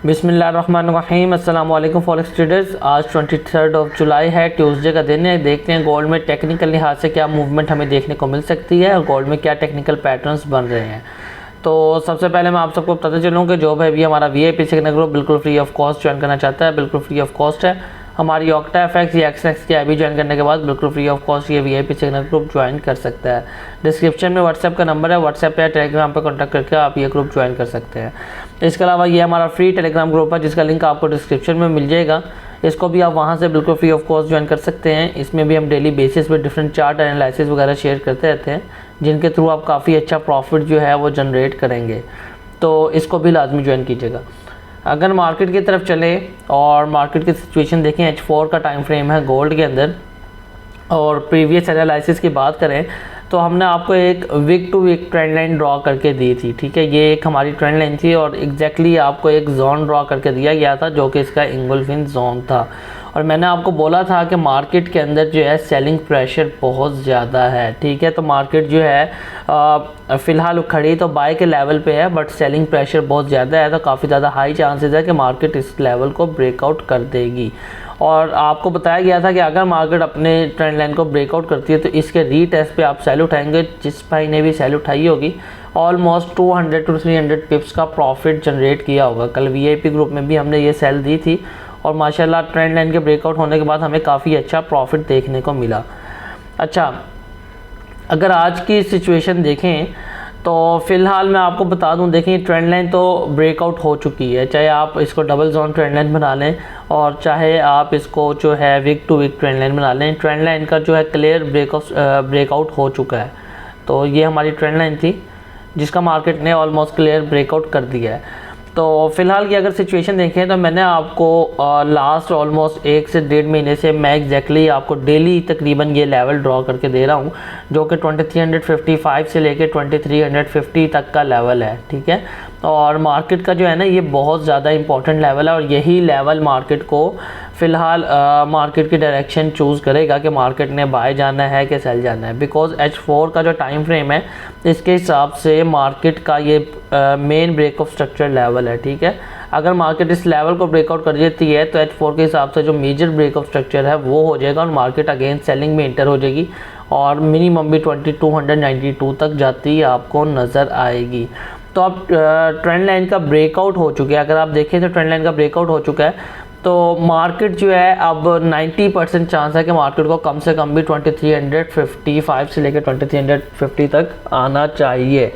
बिस्मिल्लाहिर्रहमानिर्रहीम। अस्सलाम वालेकुम फॉरेक्स ट्रेडर्स। आज 23 जुलाई है, ट्यूसडे का दिन है। देखते हैं गोल्ड में टेक्निकल लिहाज से क्या मूवमेंट हमें देखने को मिल सकती है और गोल्ड में क्या टेक्निकल पैटर्न्स बन रहे हैं। तो सबसे पहले मैं आप सबको बताते चलूँ कि जो है भी हमारा VIP सिग्नल ग्रुप बिल्कुल फ्री ऑफ कॉस्ट ज्वाइन करना चाहता है, बिल्कुल फ्री ऑफ कॉस्ट है। हमारी ऑक्टा FX या XNEX की IB ज्वाइन करने के बाद बिल्कुल फ्री ऑफ कॉस्ट ये VIP सिग्नल ग्रुप ज्वाइन कर सकता है। डिस्क्रिप्शन में व्हाट्सएप का नंबर है, व्हाट्सएप या टेलीग्राम पर कॉन्टैक्ट करके आप ये ग्रुप ज्वाइन कर सकते हैं। इसके अलावा ये हमारा फ्री टेलीग्राम ग्रुप है जिसका लिंक आपको डिस्क्रिप्शन में मिल जाएगा। इसको भी आप वहाँ से बिल्कुल फ्री ऑफ कॉस्ट ज्वाइन कर सकते हैं। इसमें भी हम डेली बेसिस पे डिफरेंट चार्ट एनालिसिस वगैरह शेयर करते रहते हैं, जिनके थ्रू आप काफ़ी अच्छा प्रॉफिट जो है वो जनरेट करेंगे। तो इसको भी लाजमी ज्वाइन कीजिएगा। अगर मार्केट की तरफ चलें और मार्केट की सिचुएशन देखें, H4 का टाइम फ्रेम है गोल्ड के अंदर, और प्रीवियस एनालिसिस की बात करें तो हमने आपको एक week to week trend line draw करके दी थी। ठीक है, ये एक हमारी ट्रेंड लाइन थी और एग्जैक्टली आपको एक जोन ड्रॉ करके दिया गया था जो कि इसका इंगुल्फिन जोन था। और मैंने आपको बोला था कि मार्केट के अंदर जो है सेलिंग प्रेशर बहुत ज़्यादा है। ठीक है, तो मार्केट जो है फ़िलहाल खड़ी तो बाय के लेवल पे है, बट सेलिंग प्रेशर बहुत ज़्यादा है, तो काफ़ी ज़्यादा हाई चांसेस है कि मार्केट इस लेवल को ब्रेकआउट कर देगी। और आपको बताया गया था कि अगर मार्केट अपने ट्रेंड लाइन को ब्रेकआउट करती है तो इसके रीटेस्ट पे आप सेल उठाएंगे। जिस भाई ने भी सेल उठाई होगी ऑलमोस्ट 200 to 300 पिप्स का प्रॉफिट जनरेट किया होगा। कल VIP ग्रुप में भी हमने ये सेल दी थी और माशाल्लाह ट्रेंड लाइन के ब्रेकआउट होने के बाद हमें काफ़ी अच्छा प्रॉफिट देखने को मिला। अच्छा, अगर आज की सिचुएशन देखें तो फ़िलहाल मैं आपको बता दूं, देखें ट्रेंड लाइन तो ब्रेकआउट हो चुकी है, चाहे आप इसको डबल जोन ट्रेंड लाइन बना लें और चाहे आप इसको जो है week to week trend line बना लें। ट्रेंड लाइन का जो है क्लियर ब्रेकआउट हो चुका है। तो ये हमारी ट्रेंड लाइन थी जिसका मार्केट ने ऑलमोस्ट क्लियर ब्रेकआउट कर दिया है। तो फ़िलहाल की अगर सिचुएशन देखें तो मैंने आपको लास्ट ऑलमोस्ट 1 से 1.5 महीने से मैं एग्जैक्टली आपको डेली तकरीबन ये लेवल ड्रॉ करके दे रहा हूँ जो कि 2355 से लेके 2350 तक का लेवल है। ठीक है, और मार्केट का जो है ना ये बहुत ज़्यादा इंपॉर्टेंट लेवल है और यही लेवल मार्केट को फ़िलहाल मार्केट की डायरेक्शन चूज़ करेगा कि मार्केट ने बाय जाना है कि सेल जाना है। बिकॉज H4 का जो टाइम फ्रेम है इसके हिसाब से मार्केट का ये main break of structure level है। ठीक है, अगर मार्केट इस लेवल को ब्रेकआउट कर देती है तो H4 के हिसाब से जो मेजर ब्रेक ऑफ स्ट्रक्चर है वो हो जाएगा और मार्केट अगेन सेलिंग में इंटर हो जाएगी और मिनिमम भी 2292 तक जाती आपको नज़र आएगी। तो अब ट्रेंड लाइन का ब्रेकआउट हो चुका है। अगर आप देखें तो ट्रेंड लाइन का ब्रेकआउट हो चुका है, तो मार्केट जो है अब 90% चांस है कि मार्केट को कम से कम भी 2355 से लेकर 2350 तक आना चाहिए।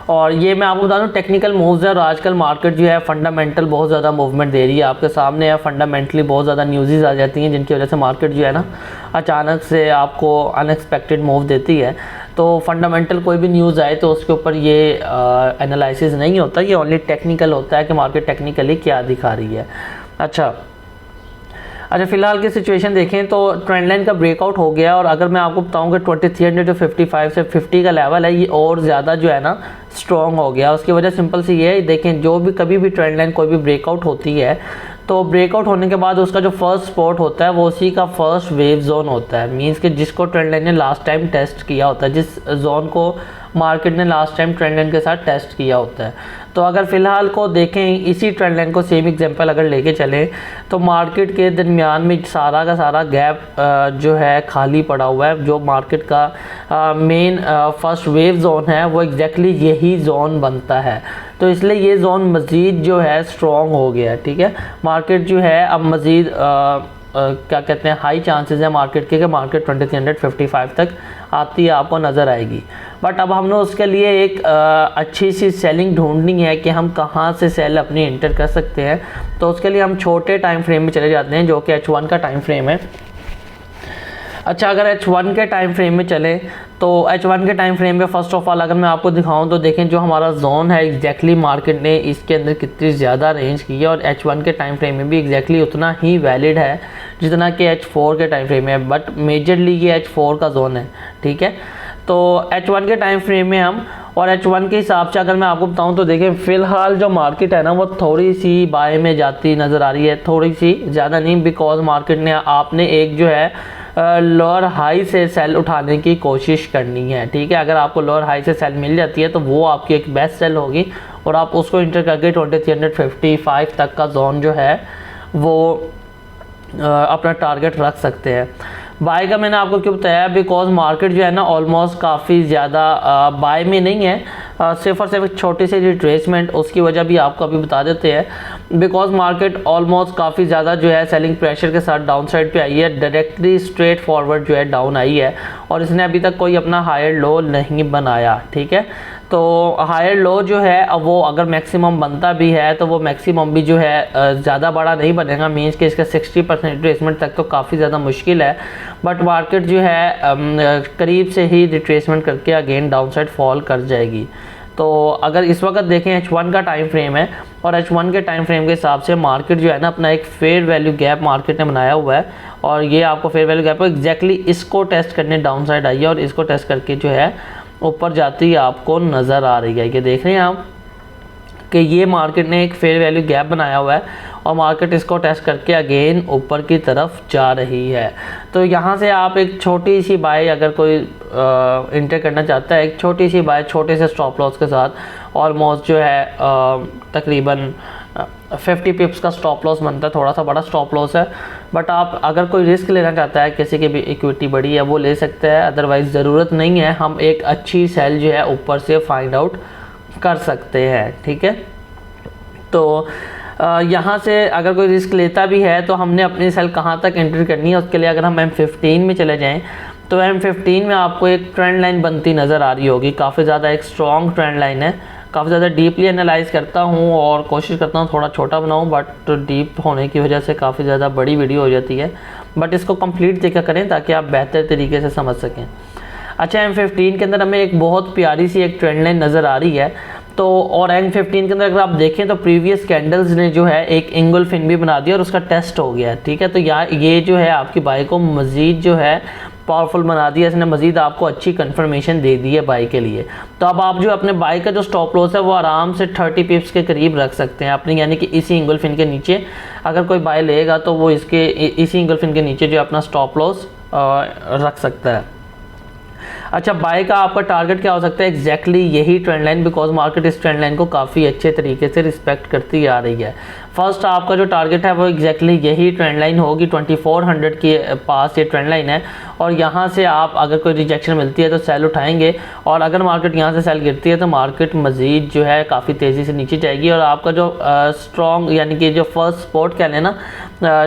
और ये मैं आपको बता दूं टेक्निकल मूव्स है और आजकल मार्केट जो है फंडामेंटल बहुत ज़्यादा मूवमेंट दे रही है। आपके सामने है फंडामेंटली बहुत ज़्यादा न्यूज़ आ जाती हैं जिनकी वजह से मार्केट जो है ना अचानक से आपको अनएक्सपेक्टेड मूव देती है। तो फंडामेंटल कोई भी न्यूज़ आए तो उसके ऊपर ये एनालिसिस नहीं होता, ये ओनली टेक्निकल होता है कि मार्केट टेक्निकली क्या दिखा रही है। अच्छा, फ़िलहाल की सिचुएशन देखें तो ट्रेंड लाइन का ब्रेकआउट हो गया और अगर मैं आपको बताऊं कि 2355 से 50 का लेवल है ये और ज़्यादा जो है ना स्ट्रॉन्ग हो गया। उसकी वजह सिंपल सी ये है, देखें जो भी कभी भी ट्रेंड लाइन कोई भी ब्रेकआउट होती है तो ब्रेकआउट होने के बाद उसका जो फर्स्ट स्पॉट होता है वो उसी का फर्स्ट वेव जोन होता है। मींस कि जिसको ट्रेंड लाइन ने लास्ट टाइम टेस्ट किया होता है, जिस जोन को मार्केट ने लास्ट टाइम ट्रेंड लाइन के साथ टेस्ट किया होता है। तो अगर फ़िलहाल को देखें इसी ट्रेंड लाइन को सेम एग्जांपल अगर लेके चलें तो मार्केट के दरमियान में सारा का सारा गैप जो है खाली पड़ा हुआ है। जो मार्केट का मेन फर्स्ट वेव जोन है वो एग्जैक्टली यही जोन बनता है, तो इसलिए ये जोन मज़ीद जो है स्ट्रॉन्ग हो गया है। ठीक है, मार्केट जो है अब मज़ीद क्या कहते हैं हाई चांसेस है मार्केट के कि मार्केट 2355 तक आती है आपको नज़र आएगी। बट अब हमने उसके लिए एक अच्छी सी सेलिंग ढूंढनी है कि हम कहाँ से सेल अपनी इंटर कर सकते हैं। तो उसके लिए हम छोटे टाइम फ्रेम में चले जाते हैं जो कि H1 का टाइम फ्रेम है। अच्छा, अगर H1 के टाइम फ्रेम में चले तो H1 के टाइम फ्रेम में फ़र्स्ट ऑफ ऑल अगर मैं आपको दिखाऊं तो देखें जो हमारा जोन है एग्जैक्टली मार्केट ने इसके अंदर कितनी ज़्यादा रेंज की है और H1 के टाइम फ्रेम में भी एग्जैक्टली उतना ही वैलिड है जितना कि H4 के टाइम फ्रेम में है, बट मेजरली ये H4 का जोन है। ठीक है, तो H1 के टाइम फ्रेम में हम और H1 के हिसाब से अगर मैं आपको बताऊं तो देखें फ़िलहाल जो मार्केट है ना वो थोड़ी सी बाय में जाती नज़र आ रही है, थोड़ी सी ज़्यादा नहीं, बिकॉज मार्केट ने आपने एक जो है लोअर हाई से सेल उठाने की कोशिश करनी है। ठीक है, अगर आपको लोअर हाई से सेल मिल जाती है तो वो आपकी एक बेस्ट सेल होगी और आप उसको इंटर करके 2355 तक का जोन जो है वो अपना टारगेट रख सकते हैं। बाय का मैंने आपको क्यों बताया, बिकॉज मार्केट जो है ना ऑलमोस्ट काफ़ी ज़्यादा बाय में नहीं है, सिर्फ और सिर्फ एक छोटी सी रिट्रेसमेंट, उसकी वजह भी आपको अभी बता देते हैं। बिकॉज मार्केट ऑलमोस्ट काफ़ी ज़्यादा जो है सेलिंग प्रेशर के साथ डाउन साइड पे आई है, डायरेक्टली स्ट्रेट फॉरवर्ड जो है डाउन आई है और इसने अभी तक कोई अपना हायर लो नहीं बनाया। ठीक है, तो हायर लो जो है अब वो अगर मैक्सिमम बनता भी है तो वो मैक्सिमम भी जो है ज़्यादा बड़ा नहीं बनेगा, मीन्स कि इसका 60% रिट्रेसमेंट तक तो काफ़ी ज़्यादा मुश्किल है। बट मार्केट जो है करीब से ही रिट्रेसमेंट करके अगेन डाउन साइड फॉल कर जाएगी। तो अगर इस वक्त देखें H1 का टाइम फ्रेम है और H1 के टाइम फ्रेम के हिसाब से मार्केट जो है ना अपना एक फेयर वैल्यू गैप मार्केट ने बनाया हुआ है और ये आपको फेयर वैल्यू गैप एग्जैक्टली इसको टेस्ट करने डाउन साइड आई है और इसको टेस्ट करके जो है ऊपर जाती है आपको नज़र आ रही है। ये देख रहे हैं आप कि ये मार्केट ने एक फेयर वैल्यू गैप बनाया हुआ है और मार्केट इसको टेस्ट करके अगेन ऊपर की तरफ जा रही है। तो यहाँ से आप एक छोटी सी बाय अगर कोई इंटर करना चाहता है, एक छोटी सी बाय छोटे से स्टॉप लॉस के साथ ऑलमोस्ट जो है तकरीबन 50 पिप्स का स्टॉप लॉस बनता है, थोड़ा सा बड़ा स्टॉप लॉस है। बट आप अगर कोई रिस्क लेना चाहता है, किसी की भी इक्विटी बड़ी है वो ले सकता है, अदरवाइज़ ज़रूरत नहीं है। हम एक अच्छी सेल जो है ऊपर से फाइंड आउट कर सकते हैं। ठीक है, तो यहाँ से अगर कोई रिस्क लेता भी है तो हमने अपनी सेल कहाँ तक एंटर करनी है, उसके लिए अगर हम M15 में चले जाएं तो M15 में आपको एक ट्रेंड लाइन बनती नज़र आ रही होगी, काफ़ी ज़्यादा एक स्ट्रॉन्ग ट्रेंड लाइन है। काफ़ी ज़्यादा डीपली एनालाइज करता हूँ और कोशिश करता हूँ थोड़ा छोटा बनाऊँ, बट डीप होने की वजह से काफ़ी ज़्यादा बड़ी वीडियो हो जाती है। बट इसको कंप्लीट देखा करें ताकि आप बेहतर तरीके से समझ सकें। अच्छा, M15 के अंदर हमें एक बहुत प्यारी सी एक ट्रेंड लाइन नज़र आ रही है। तो और M15 के अंदर अगर आप देखें तो प्रीवियस कैंडल्स ने जो है एक इंगुल्फिन भी बना दिया और उसका टेस्ट हो गया। ठीक है, तो ये जो है आपकी बाय को मज़ीद जो है पावरफुल बना दिया, इसने मज़ीद आपको अच्छी कंफर्मेशन दे दी है बाय के लिए। तो अब आप जो अपने बाय का जो स्टॉप लॉस है वो आराम से 30 पिप्स के करीब रख सकते हैं अपनी, यानी कि इसी इंगुल्फिन के नीचे अगर कोई बाय लेगा तो वो इसी इंगुल्फिन के नीचे जो अपना स्टॉप लॉस रख सकता है। अच्छा, बाय का आपका टारगेट क्या हो सकता है, एग्जैक्टली यही ट्रेंड लाइन, बिकॉज मार्केट इस ट्रेंड लाइन को काफ़ी अच्छे तरीके से रिस्पेक्ट करती आ रही है। फर्स्ट आपका जो टारगेट है वो एग्जैक्टली यही ट्रेंड लाइन होगी, 2400 के पास ये ट्रेंड लाइन है और यहाँ से आप अगर कोई रिजेक्शन मिलती है तो सेल उठाएंगे और अगर मार्केट यहाँ से सेल गिरती है तो मार्केट मज़ीद जो है काफ़ी तेज़ी से नीचे जाएगी और आपका जो स्ट्रॉन्ग यानी कि जो फर्स्ट सपोर्ट कह लेना,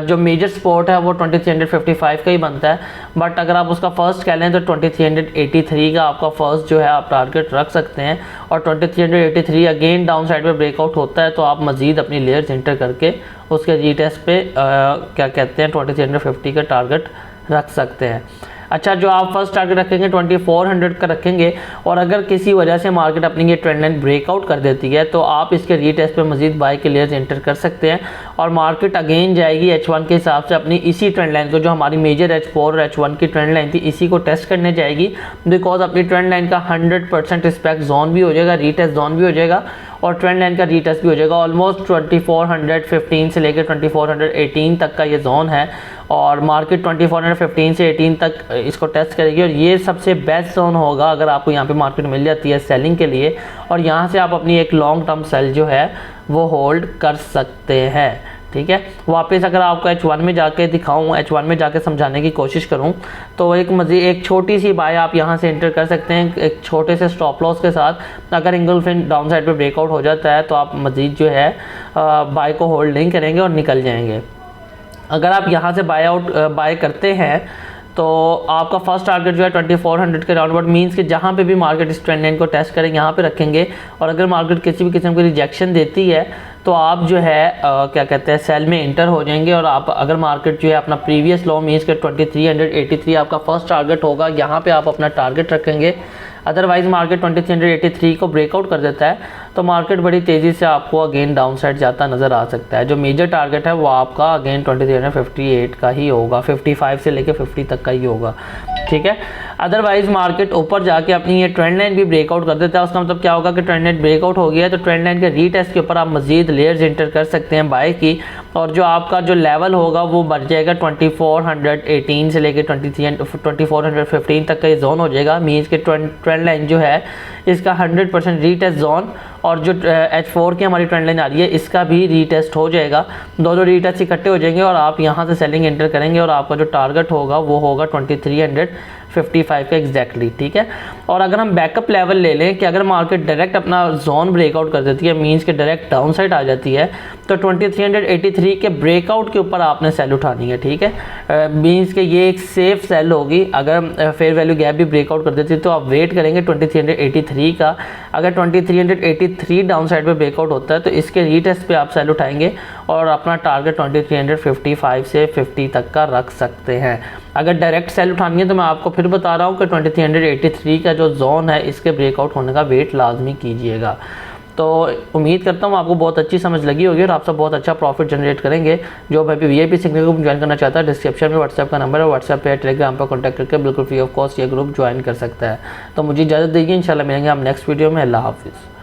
जो मेजर सपोर्ट है वो 2355 का ही बनता है। बट अगर आप उसका फर्स्ट कह लें तो 2383 का आपका फर्स्ट जो है आप टारगेट रख सकते हैं और 2383 अगेन डाउन साइड पे ब्रेकआउट होता है तो आप मज़ीद अपनी लेयर्स इंटर करके उसके रीटेस्ट पे क्या कहते हैं 2350 का टारगेट रख सकते हैं। अच्छा, जो आप फर्स्ट टारगेट रखेंगे 2400 का रखेंगे और अगर किसी वजह से मार्केट अपनी ये ट्रेंड लाइन ब्रेकआउट कर देती है तो आप इसके रीटेस्ट पे मजीद बाय के लेयर्स एंटर कर सकते हैं और मार्केट अगेन जाएगी H1 के हिसाब से अपनी इसी ट्रेंड लाइन को, जो हमारी मेजर H4 और H1 की ट्रेंड लाइन थी, इसी को टेस्ट करने जाएगी। बिकॉज अपनी ट्रेंड लाइन का 100% रिस्पेक्ट जोन भी हो जाएगा, रीटेस्ट जोन भी हो जाएगा और ट्रेंड लाइन का रीटेस्ट भी हो जाएगा। ऑलमोस्ट 2415 से लेकर 2418 तक का ये जोन है और मार्केट 2415 से 18 तक इसको टेस्ट करेगी और ये सबसे बेस्ट जोन होगा अगर आपको यहाँ पे मार्केट मिल जाती है सेलिंग के लिए और यहाँ से आप अपनी एक लॉन्ग टर्म सेल जो है वो होल्ड कर सकते हैं। ठीक है, वापस अगर आपको H1 में जाके दिखाऊं, H1 में जाके समझाने की कोशिश करूं तो एक छोटी सी बाय आप यहां से एंटर कर सकते हैं एक छोटे से स्टॉप लॉस के साथ। अगर इंगुल्फिन डाउन साइड पे ब्रेकआउट हो जाता है तो आप मज़ीद जो है बाय को होल्ड नहीं करेंगे और निकल जाएंगे। अगर आप यहां से बाय करते हैं तो आपका फर्स्ट टारगेट जो है 2400 के राउंड अबाउट, मीन्स कि जहाँ पे भी मार्केट इस ट्रेंड लाइन को टेस्ट करेंगे यहाँ पे रखेंगे और अगर मार्केट किसी भी किस्म की रिजेक्शन देती है तो आप जो है क्या कहते हैं सेल में इंटर हो जाएंगे और आप अगर मार्केट जो है अपना प्रीवियस लो मीन्स के 2383 आपका फर्स्ट टारगेट होगा, यहाँ पे आप अपना टारगेट रखेंगे। अदरवाइज मार्केट 2383 को ब्रेकआउट कर देता है तो मार्केट बड़ी तेज़ी से आपको अगेन डाउन साइड जाता नज़र आ सकता है। जो मेजर टारगेट है वो आपका अगेन 2358 का ही होगा, 55 से लेके 50 तक का ही होगा। ठीक है, अदरवाइज मार्केट ऊपर जाके अपनी ये ट्रेंड लाइन भी ब्रेकआउट कर देता है। उसका मतलब क्या होगा कि ट्रेंड लाइन ब्रेकआउट हो गया है तो ट्रेंड लाइन के रीटेस्ट के ऊपर आप मजीद लेयर्स इंटर कर सकते हैं बाय की और जो आपका जो लेवल होगा वो बढ़ जाएगा 2418 से लेके 2415 तक का ये जोन हो जाएगा। मीन्स के ट्रेंड लाइन जो है इसका 100% रीटेस्ट जोन, और जो H4 की हमारी ट्रेंड लाइन आ रही है इसका भी रीटेस्ट हो जाएगा। दोनों रीटेस्ट इकट्ठे हो जाएंगे और आप यहाँ से सेलिंग एंटर करेंगे और आपका जो टारगेट होगा वो होगा 2355 का एग्जैक्टली, ठीक है। और अगर हम बैकअप लेवल ले लें कि अगर मार्केट डायरेक्ट अपना जोन ब्रेकआउट कर देती है, मीन्स के डायरेक्ट डाउन साइड आ जाती है, तो 2383 के ब्रेकआउट के ऊपर आपने सेल उठानी है, ठीक है। मीन्स के ये एक सेफ सेल होगी। अगर फेयर वैल्यू गैप भी ब्रेकआउट कर देती है तो आप वेट करेंगे 2383 का। अगर 2383 डाउन साइड पे ब्रेकआउट होता है तो इसके रीटेस्ट पे आप सेल उठाएंगे और अपना टारगेट 2355 से 50 तक का रख सकते हैं। अगर डायरेक्ट सेल उठानी है तो मैं आपको फिर बता रहा हूँ कि 2383 का जो जोन है इसके ब्रेकआउट होने का वेट लाजमी कीजिएगा। तो उम्मीद करता हूँ आपको बहुत अच्छी समझ लगी होगी और आप सब बहुत अच्छा प्रॉफिट जनरेट करेंगे। जो भाई VIP सिग्नल ग्रुप ज्वाइन करना चाहता है, डिस्क्रिप्शन में व्हाट्सएप का नंबर है, व्हाट्सएप पे टेलीग्राम पर कॉन्टैक्ट करके बिल्कुल फ्री ऑफ कॉस्ट ये ग्रुप ज्वाइन कर सकता है। तो मुझे इजाज़त दीजिए, इंशाल्लाह मिलेंगे आप नेक्स्ट वीडियो में। अल्लाह हाफिज़।